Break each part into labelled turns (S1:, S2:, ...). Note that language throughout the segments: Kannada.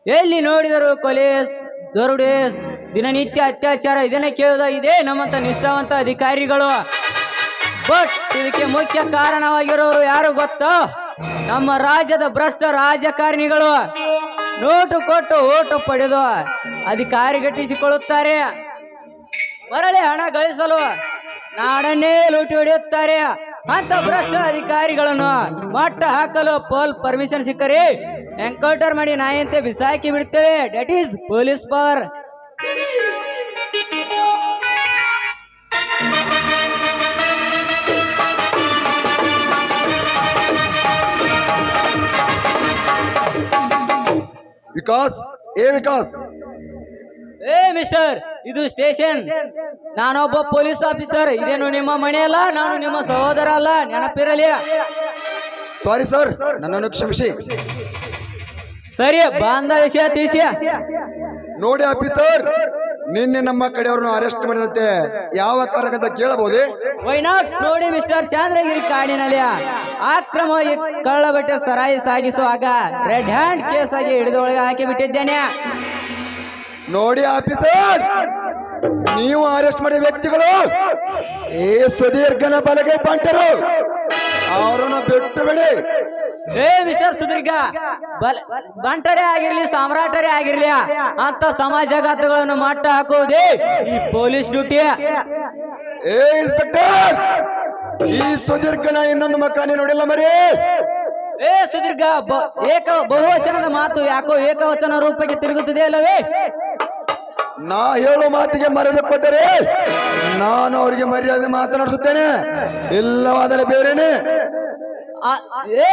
S1: ಎಲ್ಲಿ ನೋಡಿದರು ಕೊಲೆ ದರೋಡೆ ದಿನನಿತ್ಯ ಅತ್ಯಾಚಾರ ಇದನ್ನೇ ಕೇಳುದ ಇದೇ ನಮ್ಮಂತ ನಿಷ್ಠಾವಂತ ಅಧಿಕಾರಿಗಳು. ಬಟ್ ಇದಕ್ಕೆ ಮುಖ್ಯ ಕಾರಣವಾಗಿರೋರು ಯಾರು ಗೊತ್ತೋ? ನಮ್ಮ ರಾಜ್ಯದ ಭ್ರಷ್ಟ ರಾಜಕಾರಣಿಗಳು. ನೋಟು ಕೊಟ್ಟು ಓಟು ಪಡೆದು ಅಧಿಕಾರಿಗಟ್ಟಿಸಿಕೊಳ್ಳುತ್ತಾರೆ. ಮರಳಿ ಹಣ ಗಳಿಸಲು ನಾಡನ್ನೇ ಲೂಟಿ ಹೊಡೆಯುತ್ತಾರೆ. ಅಂತ ಭ್ರಷ್ಟ ಅಧಿಕಾರಿಗಳನ್ನು ಮಟ್ಟ ಹಾಕಲು ಪರ್ಮಿಷನ್ ಸಿಕ್ಕರೆ ಎನ್ಕೌಂಟರ್ ಮಾಡಿ ನಾಯಂತೆ ಬಿಸಾಕಿ ಬಿಡ್ತೇವೆ. That is police power.
S2: Vikas Vikas
S1: mister, ಇದು ಸ್ಟೇಷನ್. ನಾನೊಬ್ಬ ಪೊಲೀಸ್ ಆಫೀಸರ್. ಇದೇನು ನಿಮ್ಮ ಮನೆ ಅಲ್ಲ, ನಾನು ನಿಮ್ಮ ಸಹೋದರ ಅಲ್ಲ, ನೆನಪಿರಲಿ.
S2: ಸಾರಿ ಸರ್, ನನ್ನನ್ನು ಕ್ಷಮಿಸಿ.
S1: ಸರಿ, ಬಾಂಧ ವಿಷಯ ತಿಳಿಸಿ.
S2: ನೋಡಿ ಆಫೀಸರ್, ನಿನ್ನೆ ನಮ್ಮ ಕಡೆಯವ್ರನ್ನು ಅರೆಸ್ಟ್ ಮಾಡಿದಂತೆ ಯಾವ ಕಾರಣಕ್ಕಂತ ಕೇಳಬಹುದೇ?
S1: Why not? ನೋಡಿ ಮಿಸ್ಟರ್, ಚಂದ್ರಗಿರಿ ಕಾಡಿನಲ್ಲಿ ಅಕ್ರಮವಾಗಿ ಕಳ್ಳ ಬಟ್ಟೆ ಸರಾಯಿ ಸಾಗಿಸುವಾಗ ರೆಡ್ ಹ್ಯಾಂಡ್ ಕೇಸ್ ಆಗಿ ಹಿಡಿದೊಳಗೆ ಹಾಕಿ ಬಿಟ್ಟಿದ್ದೇನೆ.
S2: ನೋಡಿ ಆಫೀಸರ್, ನೀವು ಅರೆಸ್ಟ್ ಮಾಡಿದ ವ್ಯಕ್ತಿಗಳು ಸುದೀರ್ಘನ ಬಲಗೈ ಬಂಟರು. ಅವರನ್ನ ಬಿಟ್ಟು ಬಿಡಿ.
S1: ಮಿಸ್ಟರ್ ಸುದೀರ್ಘ ಬಂಟರೇ ಆಗಿರ್ಲಿ, ಸಾಮ್ರಾಟರೇ ಆಗಿರ್ಲಿ, ಅಂತ ಸಮಾಜಘಾತಗಳನ್ನು ಮಟ್ಟ ಹಾಕುವುದೇ ಈ ಪೊಲೀಸ್ ಡ್ಯೂಟಿ.
S2: ಇನ್ಸ್ಪೆಕ್ಟರ್, ಈ ಸುದೀರ್ಘನ ಇನ್ನೊಂದು ಮಕ್ಕನೇ ನೋಡಿಲ್ಲ ಮರಿ.
S1: ಸುದೀರ್ಘ ಬಹುವಚನದ ಮಾತು ಯಾಕೋ ಏಕವಚನ ರೂಪಕ್ಕೆ ತಿರುಗುತ್ತದೆ ಅಲ್ಲವೇ?
S2: ನಾ ಹೇಳೋ ಮಾತಿಗೆ ಮರ್ಯಾದೆ ಕೊಟ್ಟರೆ ನಾನು ಅವರಿಗೆ ಮರ್ಯಾದೆ ಮಾತನಾಡಿಸುತ್ತೇನೆ, ಇಲ್ಲವಾದರೆ ಬೇರೆನೆ.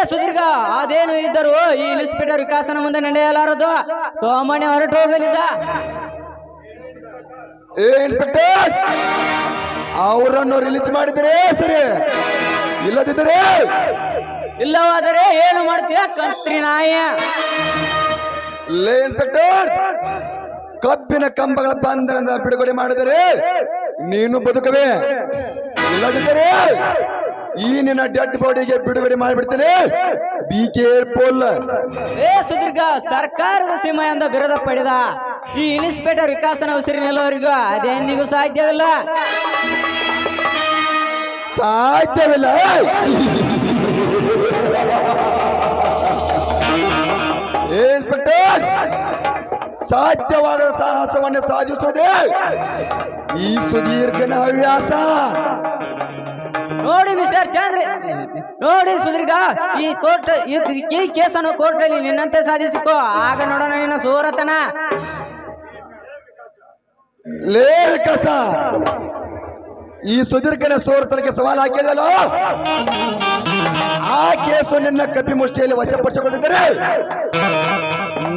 S1: ಸುದೀರ್ಘ, ಅದೇನು ಇದ್ದರು ಈ ಇನ್ಸ್ಪೆಕ್ಟರ್ ವಿಕಾಸನ ಮುಂದೆ ನಡೆಯಲಾರದು. ಸೋಮಣ್ಯ ಹೊರಟು ಹೋಗಲಿದ್ದ.
S2: ಇನ್ಸ್ಪೆಕ್ಟರ್, ಅವರನ್ನು ರಿಲೀಸ್ ಮಾಡಿದರೆ ಸರಿ,
S1: ಇಲ್ಲವಾದರೆ ಏನು ಮಾಡ್ತೀಯ ಕಂತ್ರಿ ನಾಯ?
S2: ಇನ್ಸ್ಪೆಕ್ಟರ್, ಕಬ್ಬಿನ ಕಂಬಗಳ ಬಂಧನದ ಬಿಡುಗಡೆ ಮಾಡಿದರೆ ನೀನು ಬದುಕವೇ, ಇಲ್ಲದಿದ್ದರೆ ಈ ನಿನ್ನ ಡೆಡ್ ಬಾಡಿಗೆ ಬಿಡುಗಡೆ ಮಾಡಿಬಿಡ್ತೇನೆ. Be careful.
S1: ಸುದೀರ್ಘ, ಸರ್ಕಾರದ ಸೀಮೆ ಎಂದ ಬಿರುದ ಪಡೆದ ಈ ಇನ್ಸ್ಪೆಕ್ಟರ್ ವಿಕಾಸನ ಉಸಿರಿನೆಲ್ಲವರಿಗೂ ಅದೇನಿಗೂ ಸಾಧ್ಯವಿಲ್ಲ.
S2: ಇನ್ಸ್ಪೆಕ್ಟರ್, ಸಾಧ್ಯವಾದ ಸಾಹಸವನ್ನು ಸಾಧಿಸುವುದೇ ಈ ಸುದೀರ್ಘನ ಹವ್ಯಾಸ.
S1: ನೋಡಿ ಮಿಸ್ಟರ್ ಚಂದ್ರ, ನೋಡಿ ಸುದೀರ್ಘ, ಈ ಕೇಸನ್ನು ಕೋರ್ಟಲ್ಲಿ ನಿನ್ನಂತೆ ಸಾಧಿಸಿಕೋ, ಆಗ ನೋಡೋಣ ನಿನ್ನ ಸೋರತನ.
S2: ಲೇಖಸ, ಈ ಸುದೀರ್ಘನ ಸೋರತನಕ್ಕೆ ಸವಾಲು ಹಾಕಿದಲ್ಲ, ಆ ಕೇಸು ನಿನ್ನ ಕಪಿ ಮುಷ್ಟಿಯಲ್ಲಿ ವಶಪಡಿಸಿಕೊಂಡಿದ್ದರೆ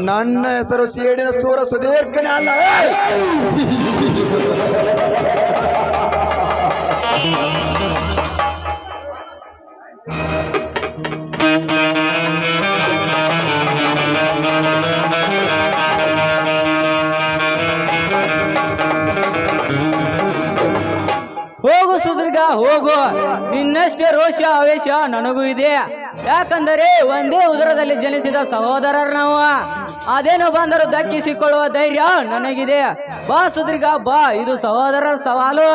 S2: ನನ್ನ ಹೆಸರು ಸೇಡಿನ ಸೂರ ಸುದೀರ್ಘನೇ ಅಲ್ಲ.
S1: ಹೋಗು ಸುದೀರ್ಘ, ಹೋಗು. ನಿನ್ನಷ್ಟೇ ರೋಷ ಆವೇಶ ನನಗೂ ಇದೆ. ಯಾಕಂದರೆ ಒಂದೇ ಉದರದಲ್ಲಿ ಜನಿಸಿದ ಸಹೋದರರು ನಾವು. ಅದೇನು ಬಂದರೂ ದಕ್ಕಿಸಿಕೊಳ್ಳುವ ಧೈರ್ಯ ನನಗಿದೆ. ಬಾ ಸುದೀರ್ಘ, ಬಾ, ಇದು ಸಹೋದರರ ಸವಾಲು.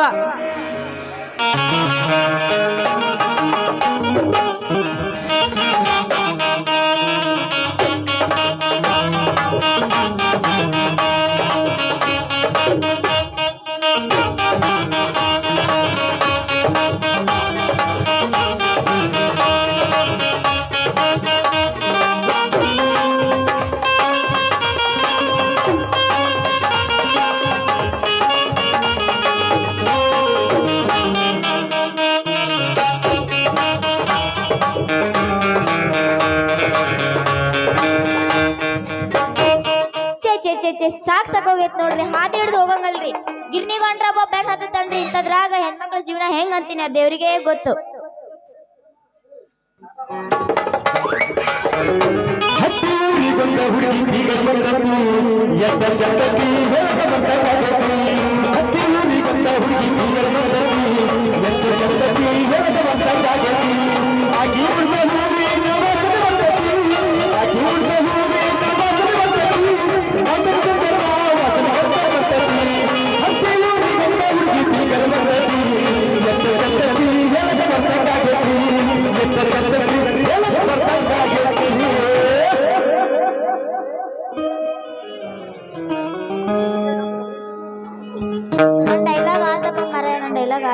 S3: ಸಾಕೋಗೈತ್ ನೋಡ್ರಿ. ಹಾದಿ ಹಿಡಿದು ಹೋಗಂಗಲ್ರಿ. ಗಿರ್ನಿಗೊಂಡ್ರ ಒಬ್ಬ ಬ್ಯಾನ್ ಹತ್ತನ್ರಿ. ಇಂಥದ್ರಾಗ ಹೆಣ್ಮಕ್ಳ ಜೀವನ ಹೆಂಗ್ ಅಂತೀನಿ ಆ ದೇವ್ರಿಗೆ ಗೊತ್ತು.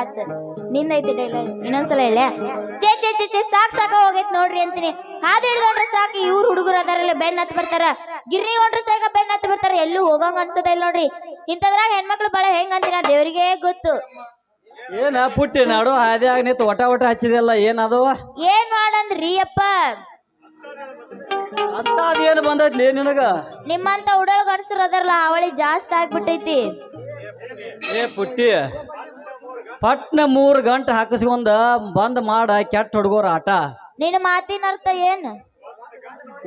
S3: ಆತ ನಿಂದೈತಿ ಡೈಲಾಗ್ ಇನ್ನೊಂದ್ಸಲ ಹೇಳ ಚೇ ಚೇ ಚೇ ಚೇ ಸಾಕ್ ಹೋಗೈತ್ ನೋಡ್ರಿ ಅಂತೀನಿ ಹಾದಿ ಹಿಡ್ದೊಂಡ್ರೆ ಸಾಕು ಇವ್ರು ಹುಡುಗರು ಅದಾರಲ್ಲ ಬೆನ್ ಹತ್ ಬರ್ತಾರ ಗಿರ್ನಿ ಹೊಂಡ್ರೆ ಸಾಕ ಬೆನ್ ಹತ್ ಬರ್ತಾರ ಎಲ್ಲೂ ಹೋಗಂಗ ಅನ್ಸದ ಇಲ್ಲ ನೋಡ್ರಿ ಇಂಥದ್ರಾಗ ಹೆಣ್ಮಕ್ಳು ಬಾಳ ಹೆಂಗ್ ಅಂತೀನ ದೇವ್ರಿಗೆ ಗೊತ್ತು.
S1: ಏನ ಪುಟ್ಟಿ ನಾಡು ಹಾದಿಯಾಗ ನಿಂತು ಒಟ ಹಚ್ಚಿದೆಲ್ಲ ಏನದವ
S3: ಏನ್ ಮಾಡಂದ್ರಿ ಅಪ್ಪ
S1: ಅಂತ ಅದೇನು ಬಂದೈತ್ಲಿ ನಿನಗ
S3: ನಿಮ್ಮಂತ ಉಡಲ್ ಗಡ್ಸರ್ ಅದರಲ್ಲ ಅವಳಿ ಜಾಸ್ತಿ ಆಗ್ಬಿಟ್ಟೈತಿ.
S1: ಏ ಪುಟ್ಟಿ ಪಟ್ನ 3 ಗಂಟೆ ಹಾಕಿಸ್ಕೊಂಡ ಬಂದ್ ಮಾಡ ಕೆಟ್ಟ ಹುಡುಗರ ಆಟ.
S3: ನಿನ್ನ ಮಾತಿನ ಅರ್ಥ ಏನ್?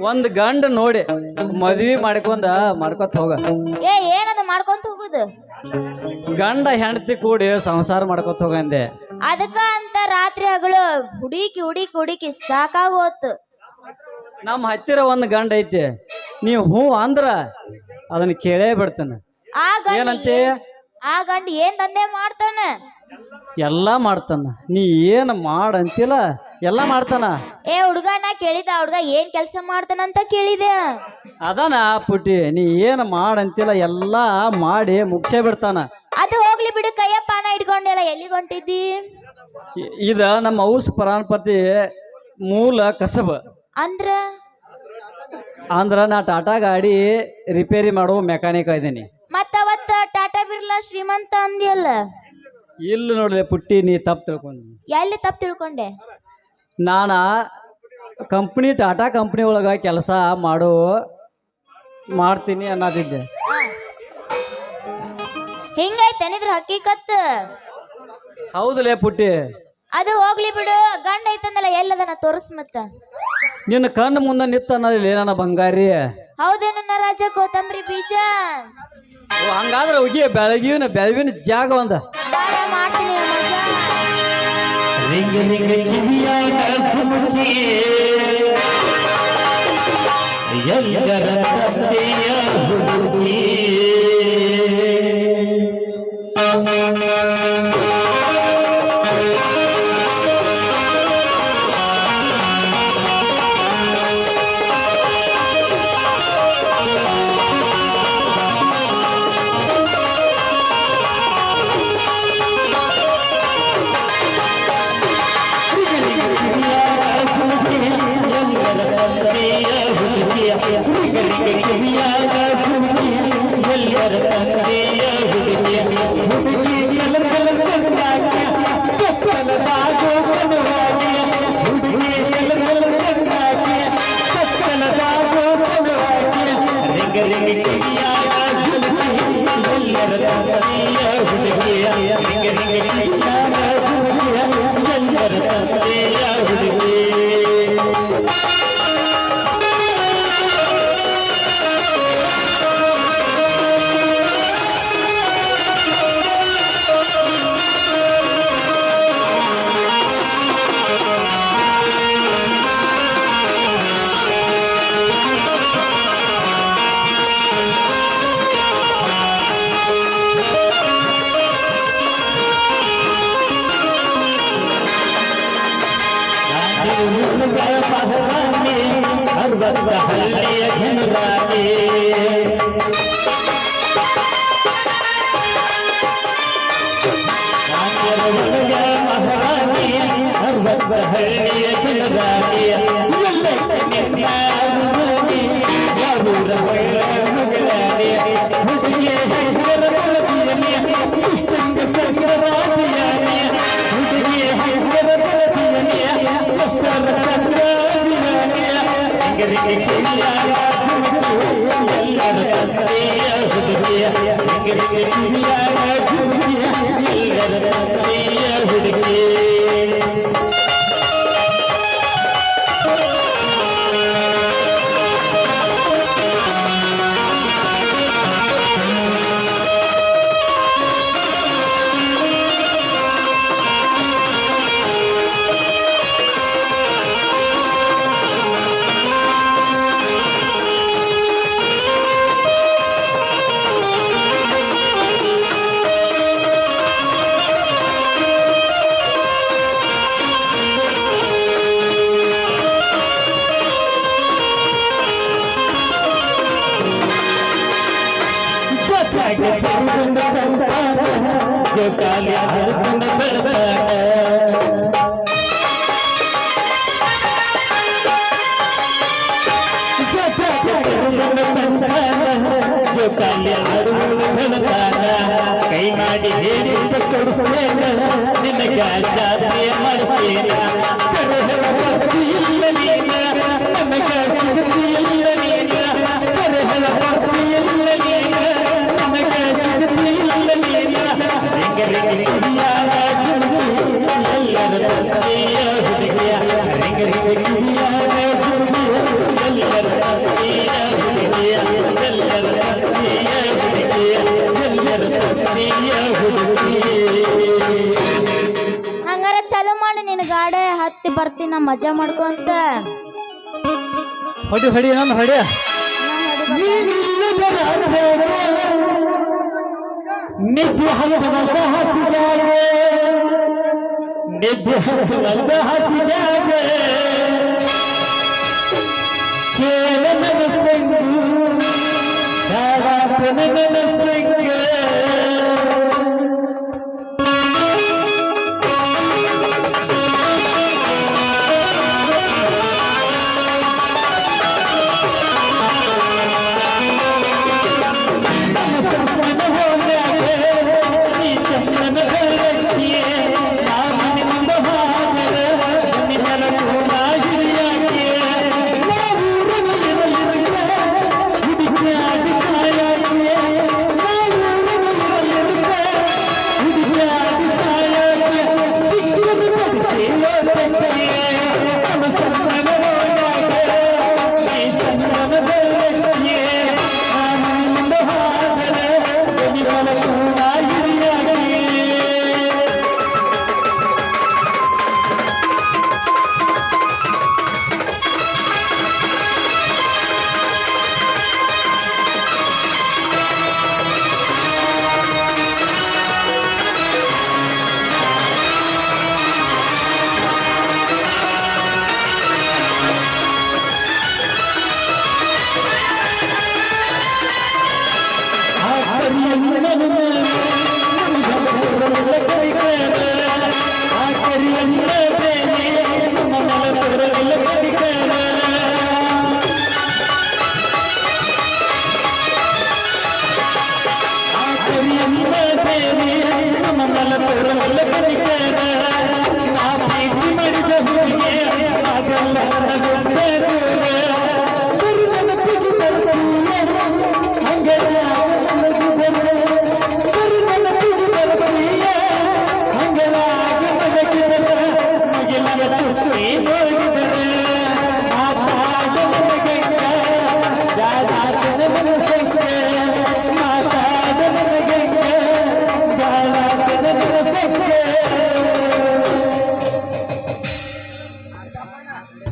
S1: ಒಂದ್ ಗಂಡ ನೋಡಿ ಮದ್ವಿ ಮಾಡ್ಕೊತ ಹೋಗ.
S3: ಏನದ ಮಾಡ್ಕೊಂತ ಹೋಗುದು?
S1: ಗಂಡ ಹೆಂಡತಿ ಕೂಡಿ ಸಂಸಾರ ಮಾಡ್ಕೊತ ಹೋಗಂದೆ.
S3: ಅದಕ್ಕ ಅಂತ ರಾತ್ರಿ ಹಗಲು ಹುಡುಕಿ ಸಾಕಾಗೋತು.
S1: ನಮ್ಮ ಹತ್ತಿರ ಒಂದ್ ಗಂಡ ಐತಿ, ನೀವ್ ಹೂ ಅಂದ್ರ ಅದನ್ನ ಕೇಳೇ ಬಿಡ್ತಾನ. ಏನಂತೆ?
S3: ಆ ಗಂಡ ಏನ್ ದಂಧೆ ಮಾಡ್ತಾನ?
S1: ಎಲ್ಲಾ ಮಾಡ್ತಾನ. ನೀ ಏನ್ ಮಾಡಂತಿಲ್ಲ ಎಲ್ಲಾ ಮಾಡ್ತಾನ.
S3: ಹುಡುಗ ನಾ ಕೇಳಿದ ಹುಡುಗ ಏನ್ ಕೆಲ್ಸ ಮಾಡ್ತಾನಂತ ಕೇಳಿದೆ.
S1: ಅದಾನ ಪುಟ್ಟಿ, ನೀ ಏನ್ ಮಾಡಂತಿಲ್ಲ ಎಲ್ಲಾ ಮಾಡಿ ಮುಗ್ಸೇ ಬಿಡ್ತಾನ.
S3: ಅದು ಹೋಗ್ಲಿ ಬಿಡು, ಕೈಯ ಪಾನ ಇಟ್ಕೊಂಡೆಲ್ಲ ಎಲ್ಲಿಗೆ ಹೊಂಟಿದ್ದಿ?
S1: ಇದ ನಮ್ಮ ಔಸ್ ಪರಾನ್ಪತಿ ಮೂಲ ಕಸಬ. ಅಂದ್ರ ನಾ ಟಾಟಾ ಗಾಡಿ ರಿಪೇರಿ ಮಾಡುವ ಮೆಕ್ಯಾನಿಕ್ ಇದ್ದೀನಿ.
S3: ಮತ್ತವತ್ತ ಟಾಟಾ ಬಿರ್ಲಾ ಶ್ರೀಮಂತ ಅಂದಿಯಲ್ಲ.
S1: ಇಲ್ಲ ನೋಡ್ರಿ ಪುಟ್ಟಿ, ನೀ ತಪ್ಪು ತಿಳ್ಕೊಂಡಿ.
S3: ಎಲ್ಲಿ ತಪ್ಪು ತಿಳ್ಕೊಂಡೆ?
S1: ನಾನ ಟಾಟಾ ಕಂಪ್ನಿ ಒಳಗ ಕೆಲಸ ಮಾಡ್ತೀನಿ ಅನ್ನೋದಿದ್ದೆ.
S3: ಹಿಂಗೈತೇನಿದ್ರ ಹಕ್ಕಿಕತ್?
S1: ಹೌದಲೇ ಪುಟ್ಟಿ.
S3: ಅದು ಹೋಗ್ಲಿ ಬಿಡು, ಗಂಡ ಐತಂದಲ್ಲ ಎಲ್ಲದನ್ನ ತೋರ್ಸ್ ಮತ್ತ.
S1: ನಿನ್ನ ಕಣ್ಣು ಮುಂದೆ ನಿತ್ತನಲ್ಲಿ ನನ್ನ ಬಂಗಾರಿ.
S3: ಹೌದೇನ ರಾಜ ಕೋತಂಬರಿ ಬೀಜ?
S1: ಹಂಗಾದ್ರೆ ಹೋಗಿ ಬೆಳಗಿನ ಜಾಗ ಒಂದ
S3: ಮಾಡ್ತೀನಿ
S4: ಜೋಕಾಲಿ ಆಡ್ಕೊಂಡ ಬೆಳಗಾಟ ಜೋಕಾಲಿ ಆಡುವ ಬೆಳಗಾಟ ಕೈ ಮಾಡಿ ಹೇಳಿ ಕೊಡಿಸ್ತೇನ ನಿನಗ ಜಾತ್ರೆ ಮಾಡಿಸ್ತೇನ ಇಲ್ಲ ನೀನ ನನಗ ಸಿಗತಿಯಿಲ್ಲ ನೀನ ಸರಹಳ ಇಲ್ಲ ನೀನ ನನಗ ಸಿಗತಿಯಿಲ್ಲ ನೀನ ರಿಂಗರಿಗಿರಿಯಾಗ ಎಲ್ಲರ ತಂದೆಯ ಹುಡುಗಿಯ ರಿಂಗರಿಗಿರಿಯಾಗ ಎಲ್ಲರ ತಂದೆಯ ಹುಡುಗಿಯ ಎಲ್ಲರ ತಂದೆಯ ಹುಡುಗಿಯ ಎಲ್ಲರ ತಂದೆಯ ಹುಡುಗಿಯ
S3: ಹಂಗಾರ ಚಲೋ ಮಾಡಿ ನಿನ್ ಗಾಡೆ ಹತ್ತಿ ಬರ್ತೀನ ಮಜಾ ಮಾಡ್ಕೊಂತ
S4: ಹೊಡಿ ಹೊಡಿ ನಾನು ಹೊಡಿ ನಿದ್ದೆ ಹಲ್ಲದ ಹಸಿದಾಗ ನಿದ್ದೆ ಹಲ್ಲದ ಹಸಿದಾಗ ಕೇಳ ನನ್ನ ಸಂಗು ನನ್ನ ಸಂಗ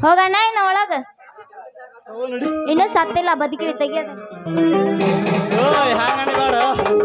S3: ಹೋಗಣ್ಣ ಇನ್ನ ಒಳಗ ಇನ್ನೂ ಸತ್ತಿಲ್ಲ ಬದುಕಿ ತೆಗಿಯೋದು
S4: ಹ್ಯಾಂಗ